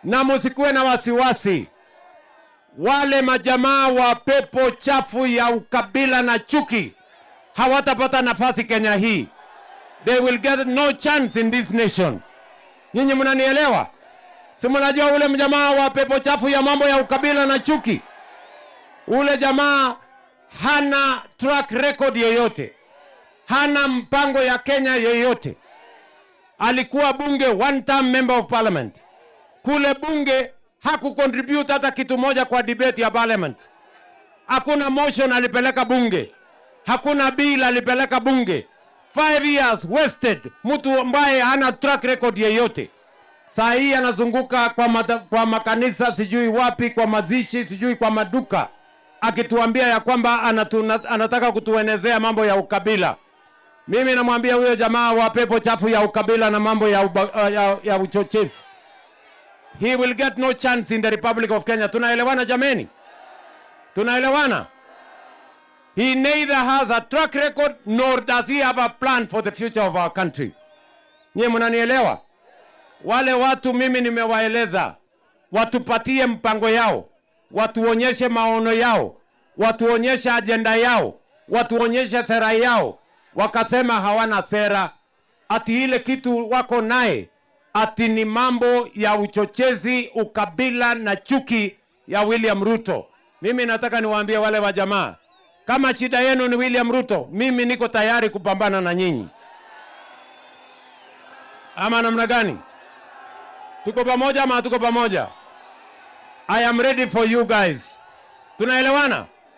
Na musikuwe na wasiwasi. Wale majamaa wa pepo chafu ya ukabila na chuki hawatapata nafasi Kenya hii. They will get no chance in this nation. Nyinyi mnanielewa? Si mnajua ule mjamaa wa pepo chafu ya mambo ya ukabila na chuki? Ule jamaa hana track record yoyote. Hana mpango ya Kenya yoyote. Alikuwa bunge, one term member of parliament. Kule bunge hakucontribute hata kitu moja kwa debate ya parliament. Hakuna motion alipeleka bunge. Hakuna bill alipeleka bunge. 5 years wasted. Mtu ambaye hana track record yoyote. Saa hii anazunguka kwa makanisa sijui wapi, kwa mazishi sijui kwa maduka, akituambia ya kwamba anataka kutuenezea mambo ya ukabila. Mimi namwambia huyo jamaa wa pepo chafu ya ukabila na mambo ya uchochezi, he will get no chance in the Republic of Kenya. Tunaelewana jameni? Tunaelewana? He neither has a track record nor does he have a plan for the future of our country. Nyie mnanielewa? Wale watu mimi nimewaeleza watupatie mpango yao, watuonyeshe maono yao, watuonyeshe agenda yao, watuonyeshe sera yao. Wakasema hawana sera, ati ile kitu wako naye ati ni mambo ya uchochezi, ukabila na chuki ya William Ruto. Mimi nataka niwaambie wale wa jamaa, kama shida yenu ni William Ruto, mimi niko tayari kupambana na nyinyi. Ama namna gani? Tuko pamoja ama hatuko pamoja? I am ready for you guys. Tunaelewana?